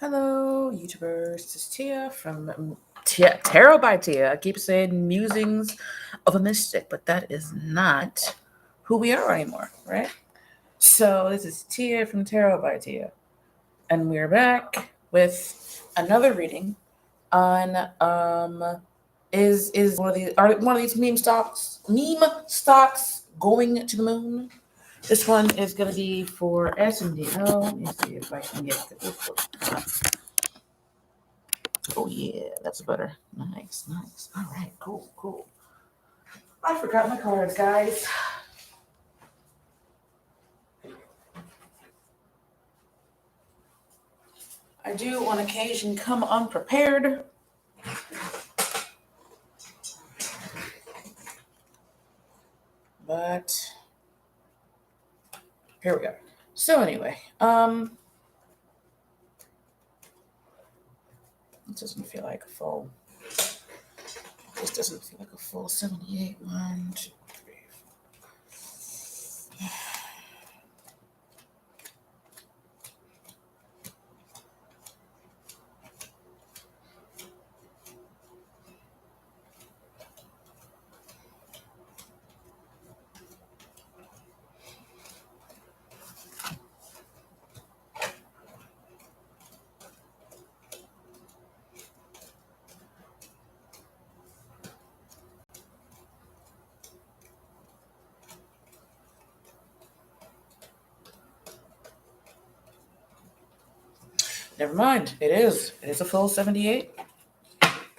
Hello, YouTubers. This is Tieya from Tarot by Tieya. I keep saying musings of a mystic, but that is not who we are anymore, right? So this is Tieya from Tarot by Tieya, and we're back with another reading on is one of these meme stocks going to the moon? This one is going to be for SNDL. Let me see if I can get this one. Oh yeah, that's better. Nice. All right, cool. I forgot my cards, guys. I do on occasion come unprepared. But here we go. So anyway, it doesn't feel like a full. This doesn't feel like a full 78. 1, 2, 3, 4. Never mind. It is. It is a full 78.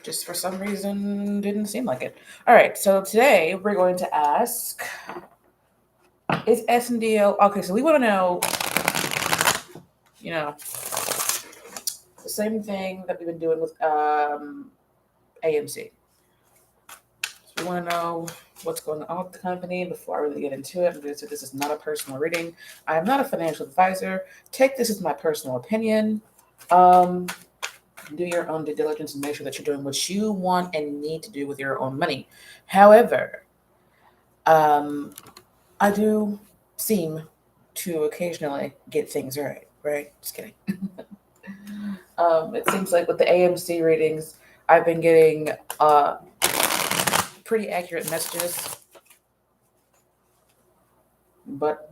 Just for some reason didn't seem like it. All right, so today we're going to ask, is SNDL okay? So we want to know, the same thing that we've been doing with AMC. So we want to know what's going on with the company before I really get into it. This is not a personal reading. I am not a financial advisor. Take this as my personal opinion. Do your own due diligence and make sure that you're doing what you want and need to do with your own money. However, I do seem to occasionally get things right? Just kidding. It seems like with the AMC readings, I've been getting pretty accurate messages. But,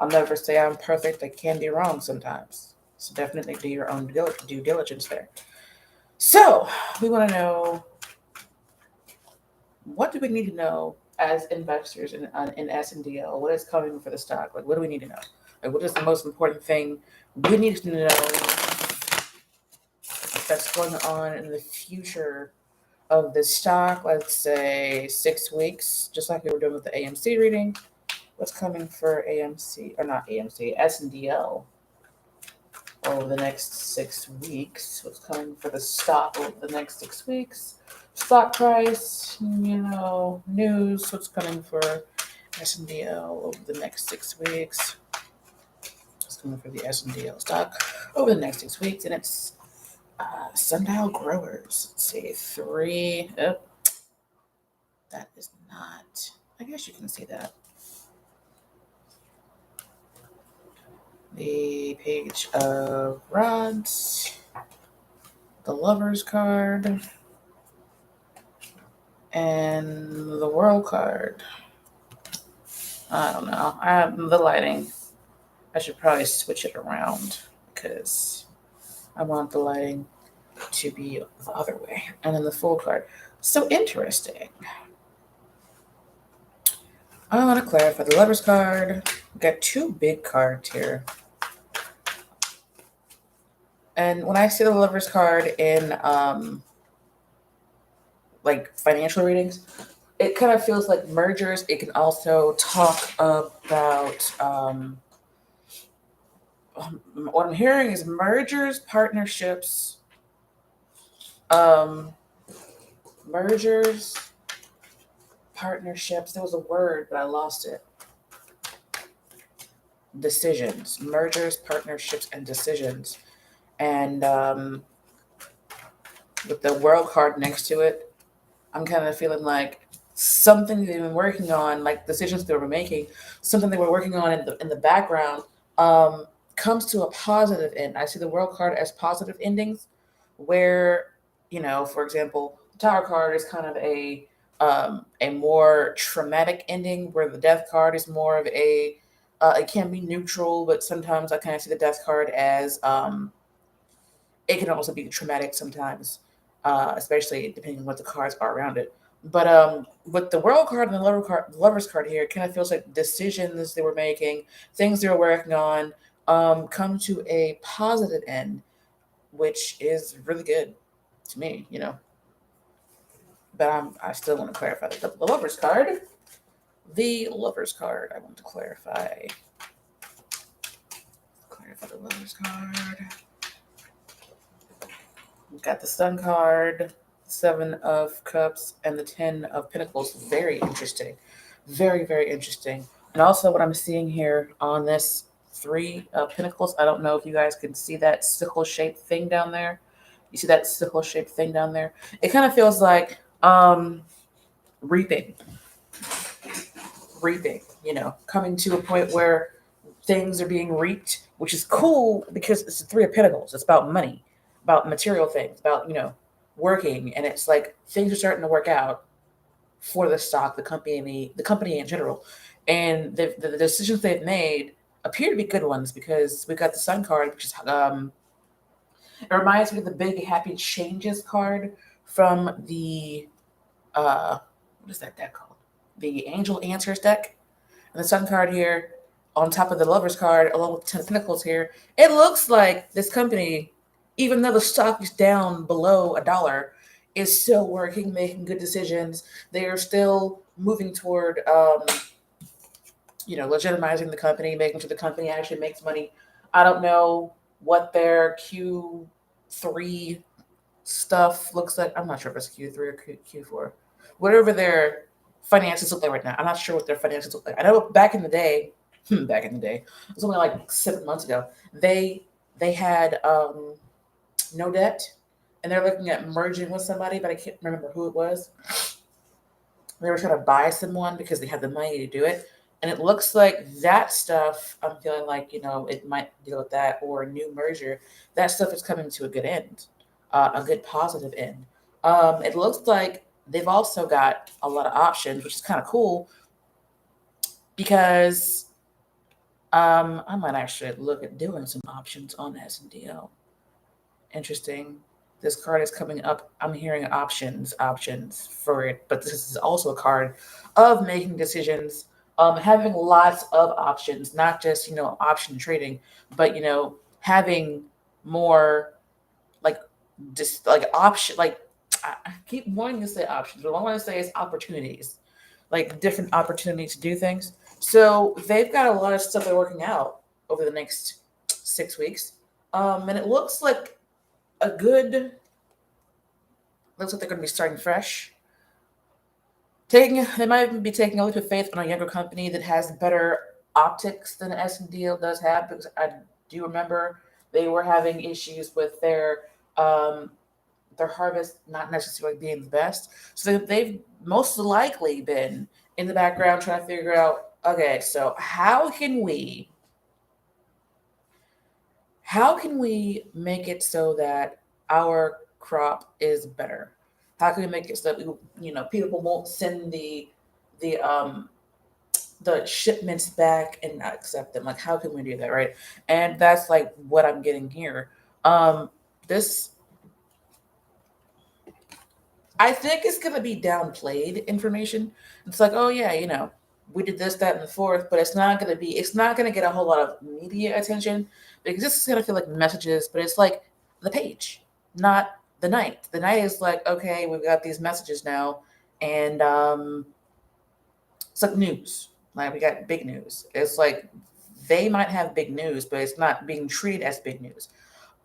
I'll never say I'm perfect. I can be wrong sometimes. So definitely do your own due diligence there. So we want to know, what do we need to know as investors in SNDL? What is coming for the stock? Like, what do we need to know? Like, what is the most important thing we need to know that's going on in the future of the stock? Let's say 6 weeks, just like we were doing with the AMC reading. What's coming for AMC, or not AMC, SNDL over the next 6 weeks? What's coming for the stock over the next 6 weeks? Stock price, news, what's coming for SNDL over the next 6 weeks? What's coming for the SNDL stock over the next 6 weeks? And it's Sundial Growers. Let's see, 3. Oh, that is not. I guess you can see that. The Page of Rods, the Lover's card, and the World card. I don't know. The lighting, I should probably switch it around because I want the lighting to be the other way. And then the Fool card. So interesting. I want to clarify the Lover's card. We got 2 big cards here. And when I see the Lover's card in like financial readings, it kind of feels like mergers. It can also talk about what I'm hearing is mergers, partnerships, partnerships. There was a word, but I lost it. Decisions, mergers, partnerships, and decisions. And with the World card next to it, I'm kind of feeling like something they've been working on, like decisions they were making, something they were working on in the background, comes to a positive end. I see the world card as positive endings, where, for example, the Tower card is kind of a more traumatic ending, where the Death card is more of a it can be neutral, but sometimes I kind of see the Death card as it can also be traumatic sometimes, especially depending on what the cards are around it. But with the World card and the Lovers card here, it kind of feels like decisions they were making, things they were working on, come to a positive end, which is really good to me, But I still want to clarify the Lovers card. The Lovers card. I want to clarify. Clarify the Lovers card. We've got the Sun card, Seven of Cups, and the Ten of Pentacles. Very interesting. Very, very interesting. And also, what I'm seeing here on this Three of Pentacles, I don't know if you guys can see that sickle-shaped thing down there. You see that sickle-shaped thing down there? It kind of feels like reaping, coming to a point where things are being reaped, which is cool because it's the Three of Pentacles. It's about money, about material things, about, working. And it's like things are starting to work out for the stock, the company in general. And the decisions they've made appear to be good ones, because we got the Sun card, which is it reminds me of the Big Happy Changes card from the what is that deck called? The Angel Answers deck. And the Sun card here on top of the Lovers card, along with Ten of Pentacles here, it looks like this company, even though the stock is down below $1, is still working, making good decisions. They are still moving toward, legitimizing the company, making sure the company actually makes money. I don't know what their Q3 stuff looks like. I'm not sure if it's Q3 or Q4. Whatever their finances look like right now. I'm not sure what their finances look like. I know back in the day, it was only like 7 months ago, they had no debt, and they're looking at merging with somebody, but I can't remember who it was. They were trying to buy someone because they had the money to do it. And it looks like that stuff, I'm feeling like, it might deal with that, or a new merger. That stuff is coming to a good end, a good positive end. It looks like they've also got a lot of options, which is kind of cool, because I might actually look at doing some options on SNDL. Interesting. This card is coming up. I'm hearing options for it, but this is also a card of making decisions, having lots of options, not just, option trading, but, having more like just like option, like I keep wanting to say options, but what I want to say is opportunities, like different opportunities to do things. So they've got a lot of stuff they're working out over the next 6 weeks. And it looks like they're going to be starting fresh. They might even be taking a leap of faith on a younger company that has better optics than SNDL does have, because I do remember they were having issues with their harvest not necessarily being the best. So they've most likely been in the background trying to figure out, okay, so how can we make it so that our crop is better? How can we make it so that people won't send the shipments back and not accept them? Like, how can we do that, right? And that's like what I'm getting here. This, I think, it's going to be downplayed information. It's like, oh yeah, we did this, that, and the fourth, but it's not going to get a whole lot of media attention, because this is going to feel like messages, but it's like the page, not the night. The night is like, okay, we've got these messages now, and it's like news. Like, we got big news. It's like they might have big news, but it's not being treated as big news.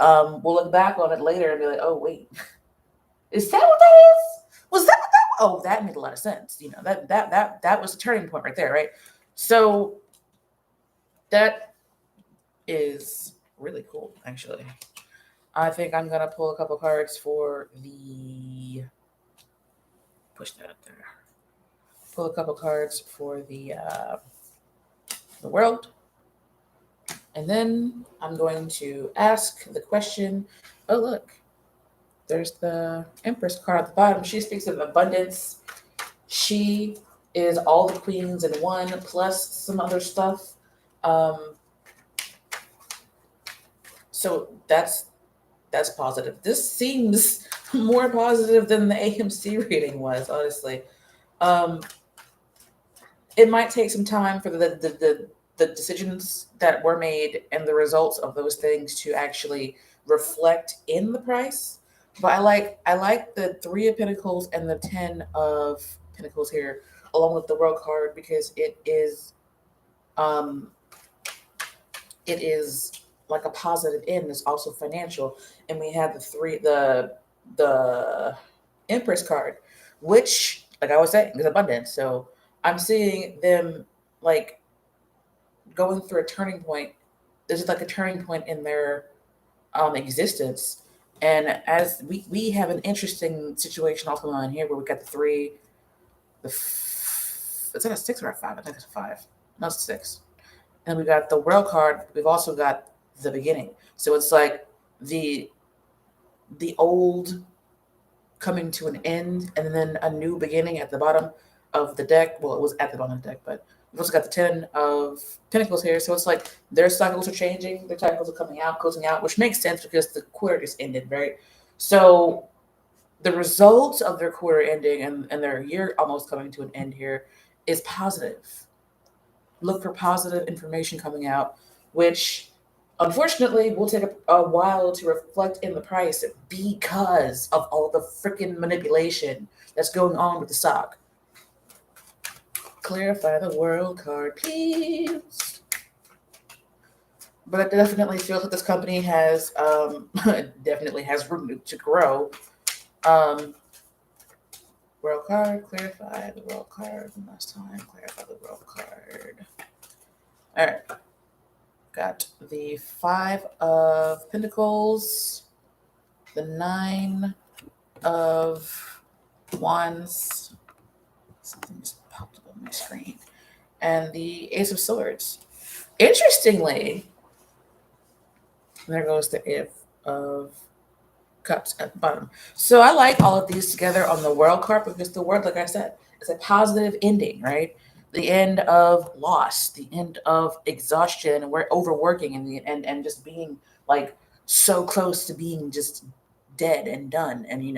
We'll look back on it later and be like, oh wait, is that what that is? Was that what that? Oh, that made a lot of sense. That was the turning point right there, right? So that is really cool, actually. I think I'm gonna pull a couple cards for the push that up there. Pull a couple cards for the world. And then I'm going to ask the question, oh, look, there's the Empress card at the bottom. She speaks of abundance. She is all the queens in one, plus some other stuff. So that's positive. This seems more positive than the AMC reading was, honestly. It might take some time for the decisions that were made and the results of those things to actually reflect in the price. But I like the Three of Pentacles and the Ten of Pentacles here, along with the World card, because um it is like a positive end. It's also financial, and we have the Empress card, which, like I was saying, is abundance. So I'm seeing them like going through a turning point. This is like a turning point in their existence. And as we have an interesting situation also on here where we got the three, is that a six or a five? I think it's a five. No, it's a six. And we got the World card. We've also got the beginning. So it's like the old coming to an end, and then a new beginning at the bottom of the deck. Well, it was at the bottom of the deck, but we've also got the Ten of Pentacles here. So it's like their cycles are changing, their cycles are coming out, closing out, which makes sense because the quarter just ended, right? So the results of their quarter ending and their year almost coming to an end here is positive. Look for positive information coming out, which unfortunately will take a while to reflect in the price because of all the freaking manipulation that's going on with the stock. Clarify the World card, please. But it definitely feels like this company has definitely has room to grow. World card, clarify the World card. Last time, clarify the World card. All right. Got the Five of Pentacles, the Nine of Wands. Something just popped up on my screen. And the Ace of Swords. Interestingly, there goes the Eight of Cups at the bottom. So I like all of these together on the World card because the World, like I said, is a positive ending, right? The end of loss, the end of exhaustion, and we're overworking and just being like so close to being just dead and done and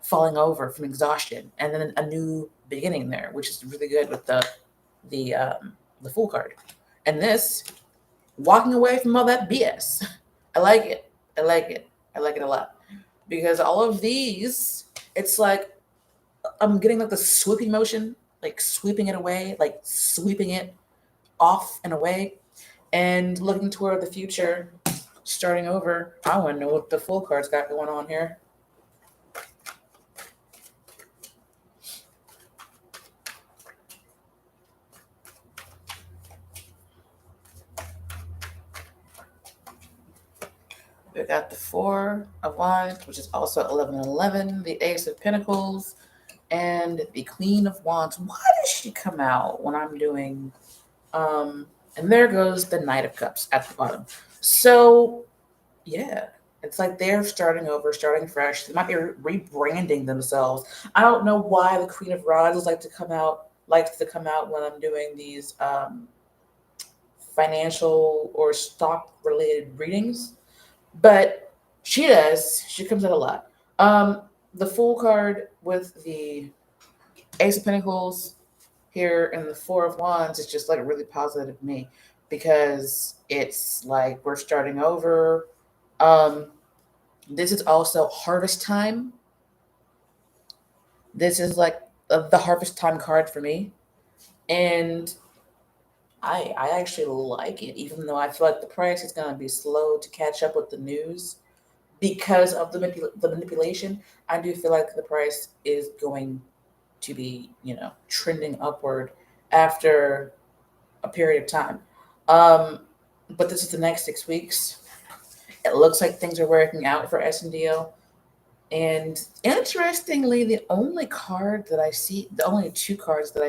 falling over from exhaustion, and then a new beginning there, which is really good with the Fool card. And this walking away from all that BS. I like it. I like it. I like it a lot because all of these, it's like I'm getting like the swooping motion, like sweeping it away, like sweeping it off and away, and looking toward the future, starting over. I want to know what the Fool card's got going on here. We got the Four of Wands, which is also 11 and 11, the Ace of Pentacles, and the Queen of Wands. Why does she come out when I'm doing and there goes the Knight of Cups at the bottom. So yeah, it's like they're starting over, starting fresh. They might be rebranding themselves. I don't know why the Queen of Rods likes to come out when I'm doing these financial or stock related readings, but she does. She comes out a lot. The Fool card with the Ace of Pentacles here and the Four of Wands is just like really positive to me because it's like we're starting over. This is also harvest time. This is like the harvest time card for me, and I actually like it, even though I feel like the price is going to be slow to catch up with the news because of the manipulation. I do feel like the price is going to be, trending upward after a period of time. But this is the next 6 weeks. It looks like things are working out for SNDL. And interestingly, the only two cards that I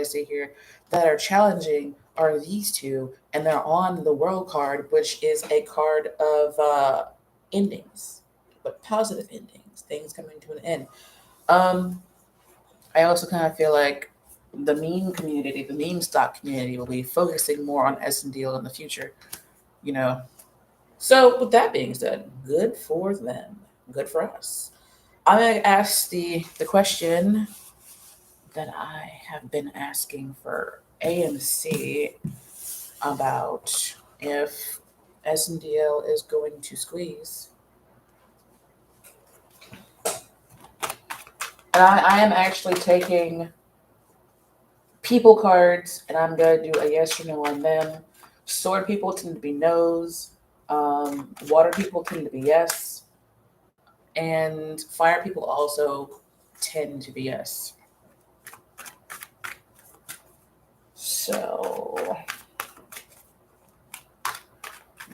see here that are challenging are these two, and they're on the world card, which is a card of endings, but positive endings, things coming to an end. I also kind of feel like the meme community, the meme stock community, will be focusing more on SNDL in the future. So with that being said, good for them, good for us. I'm gonna ask the question that I have been asking for AMC about if SNDL is going to squeeze. And I am actually taking people cards, and I'm going to do a yes or no on them. Sword people tend to be no's. Water people tend to be yes. And fire people also tend to be yes. So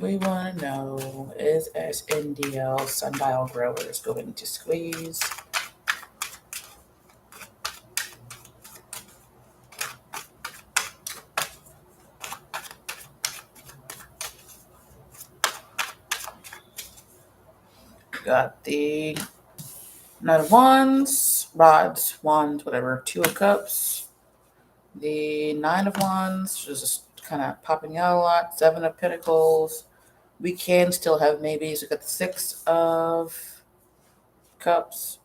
we want to know, is SNDL sundial growers going to squeeze? Got the Knight of Wands, rods, wands, whatever, Two of Cups. The Nine of Wands, which is just kind of popping out a lot. Seven of Pentacles. We can still have maybes. We got the Six of Cups,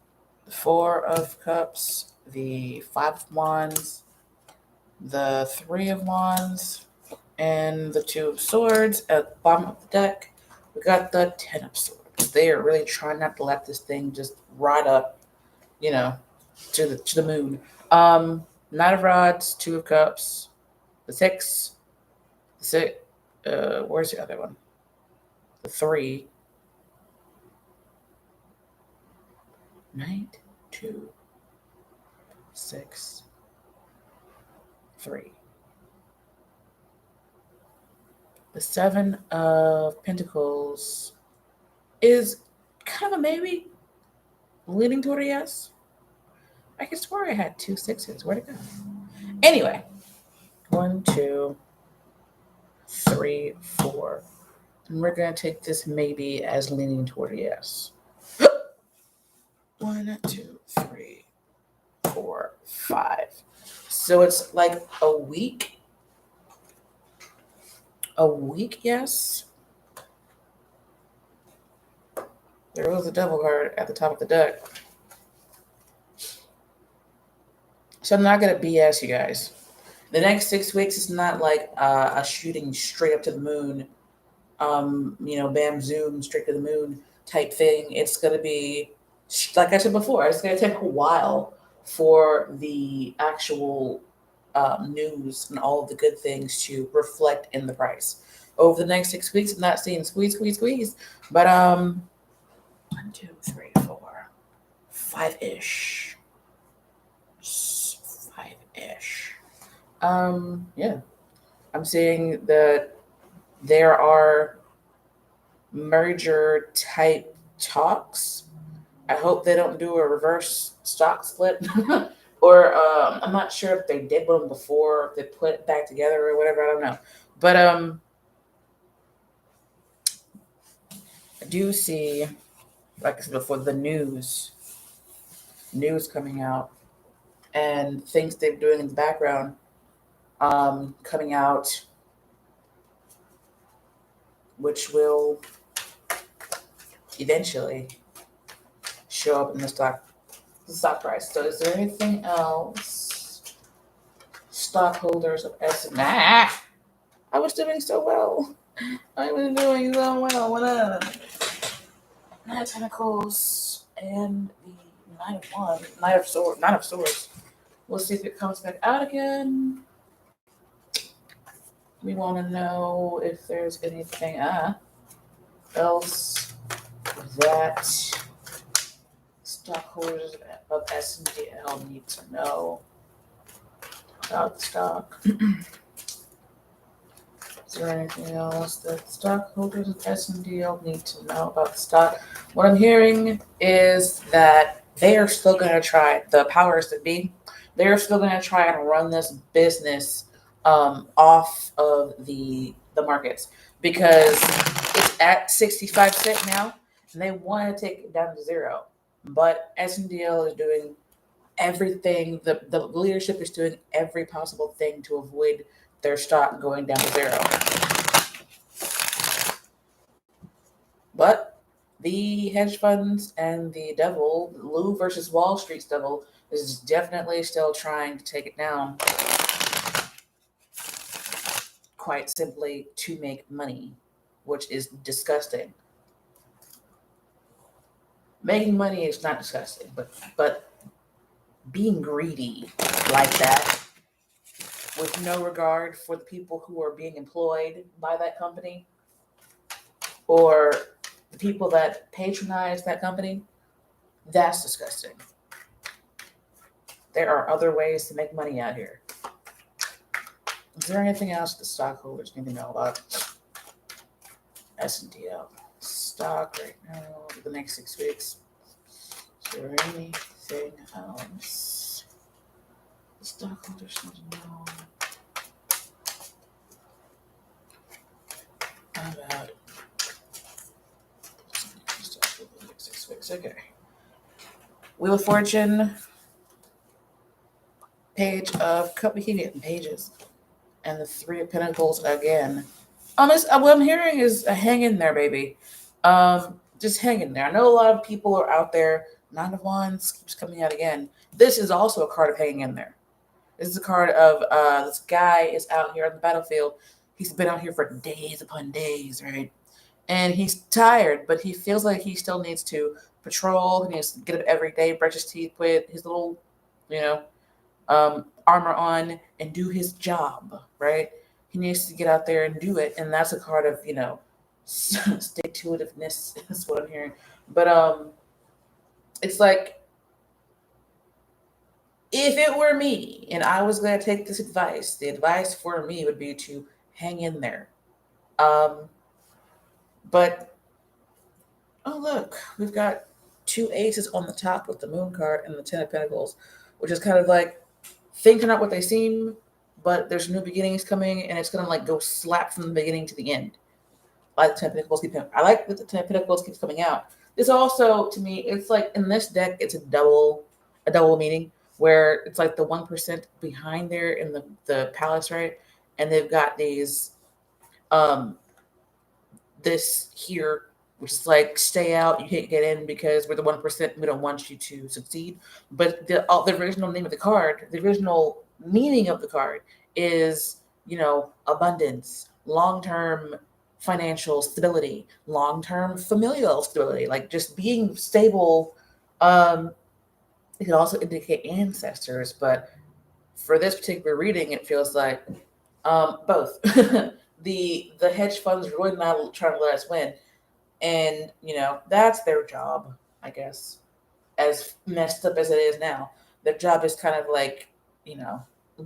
the Four of Cups, the Five of Wands, the Three of Wands, and the Two of Swords. At the bottom of the deck, we got the Ten of Swords. They are really trying not to let this thing just ride up, to the moon. Knight of Rods, Two of Cups, the Six, where's the other one? The Three. Knight, 2, 6, 3. The Seven of Pentacles is kind of a maybe, leaning toward a yes. I could swear I had 2 6s. Where'd it go? Anyway, 1, 2, 3, 4. And we're going to take this maybe as leaning toward a yes. 1, 2, 3, 4, 5. So it's like a week. A week, yes. There was a devil card at the top of the deck. So I'm not going to BS you guys. The next 6 weeks is not like a shooting straight up to the moon, bam, zoom, straight to the moon type thing. It's going to be, like I said before, it's going to take a while for the actual news and all of the good things to reflect in the price. Over the next 6 weeks, I'm not seeing squeeze, but 1, 2, 3, 4, 5-ish. 5-ish. Yeah. I'm seeing that there are merger type talks. I hope they don't do a reverse stock split. Or I'm not sure if they did one before they put it back together or whatever. I don't know. But I do see, like I said before, the news coming out and things they're doing in the background coming out, which will eventually show up in the stock price. So is there anything else? Stockholders of S&D. I was doing so well. I was doing so well. Nine of Pentacles and the Knight of Swords. We'll see if it comes back out again. We want to know if there's anything else that stockholders of SNDL need to know about the stock. Is there anything else that stockholders of SNDL need to know about the stock? What I'm hearing is that they are still going to try, the powers that be, they're still going to try and run this business off of the markets, because it's at 65 cent now, and they want to take it down to zero. But SNDL is doing everything. The leadership is doing every possible thing to avoid their stock going down to zero. But the hedge funds and the devil, Lou versus Wall Street's devil, is definitely still trying to take it down, quite simply to make money, which is disgusting. Making money is not disgusting, but being greedy like that, with no regard for the people who are being employed by that company or the people that patronize that company, that's disgusting. There are other ways to make money out here. Is there anything else the stockholders need to know about SNDL stock right now for the next 6 weeks? Is there anything else the stockholders need to know about stock for the next 6 weeks? Okay. Wheel of Fortune page of Cup. We keep getting pages. And the Three of Pentacles again. What I'm hearing is a hang in there, baby. Just hang in there. I know a lot of people are out there. Nine of Wands keeps coming out again. This is also a card of hanging in there. This is a card of this guy is out here on the battlefield. He's been out here for days upon days, right? And he's tired, but he feels like he still needs to patrol. He needs to get up every day, brush his teeth, put his little, armor on and do his job, right? He needs to get out there and do it. And that's a card of, stick-to-itiveness is what I'm hearing. But it's like, if it were me and I was going to take this advice, the advice for me would be to hang in there. But, oh, look, we've got two aces on the top with the Moon card and the Ten of Pentacles, which is kind of like, things are not what they seem, but there's new beginnings coming, and it's going to like go slap from the beginning to the end. I like the Ten of Pentacles I like that the Ten of Pentacles keeps coming out. This also, to me, it's like in this deck, it's a double meaning, where it's like the 1% behind there in the palace, right? And they've got these, this here, which is like, stay out, you can't get in because we're the 1%, we don't want you to succeed. But the original name of the card, the original meaning of the card is, abundance, long-term financial stability, long-term familial stability, like just being stable. It can also indicate ancestors, but for this particular reading, it feels like both. the hedge funds really not trying to let us win. And, that's their job, I guess, as messed up as it is now. Their job is kind of like,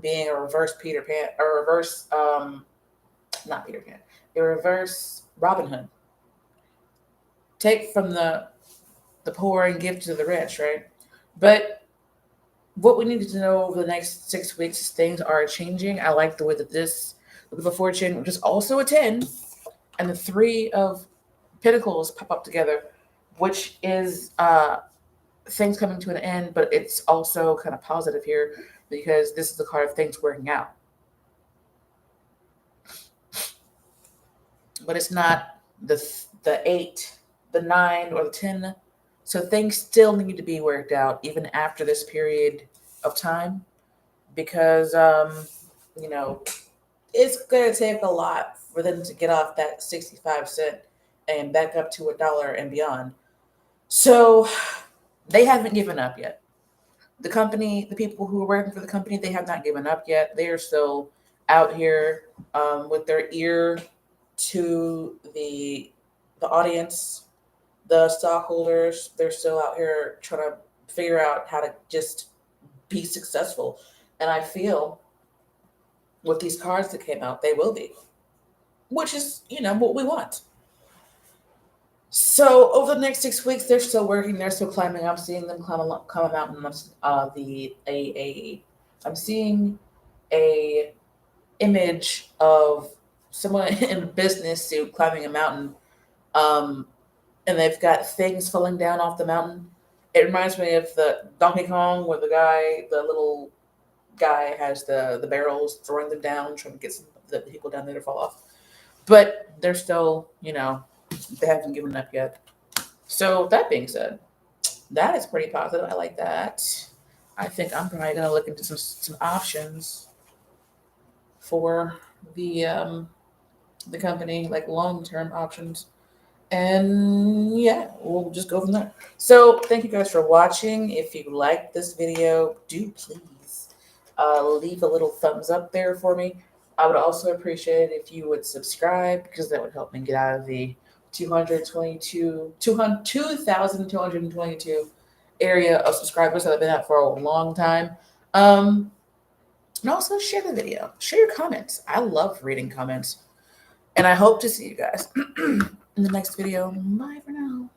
being a reverse Peter Pan, or reverse, not Peter Pan, a reverse Robin Hood. Take from the poor and give to the rich, right? But what we need to know over the next 6 weeks is things are changing. I like the way that this Wheel of Fortune, which is also a 10, and the Three of Pentacles pop up together, which is things coming to an end, but it's also kind of positive here because this is the card of things working out. But it's not the 8, the 9, or the 10. So things still need to be worked out even after this period of time because, it's going to take a lot for them to get off that 65 cent and back up to $1 and beyond. So they haven't given up yet. The company, the people who are working for the company, they have not given up yet. They are still out here with their ear to the audience, the stockholders. They're still out here trying to figure out how to just be successful. And I feel with these cards that came out, they will be, which is, what we want. So over the next 6 weeks, they're still working. They're still climbing. I'm seeing them climb a mountain. I'm seeing a image of someone in a business suit climbing a mountain, and they've got things falling down off the mountain. It reminds me of the Donkey Kong, where the little guy has the barrels throwing them down, trying to get some of the people down there to fall off. But they're still, they haven't given up yet. So that being said, that is pretty positive. I like that. I think I'm probably gonna look into some options for the company, like long term options. And yeah, we'll just go from there. So thank you guys for watching. If you liked this video, do please leave a little thumbs up there for me. I would also appreciate it if you would subscribe, because that would help me get out of the 2,222 area of subscribers that I've been at for a long time. And also share the video, share your comments. I love reading comments. And I hope to see you guys in the next video. Bye for now.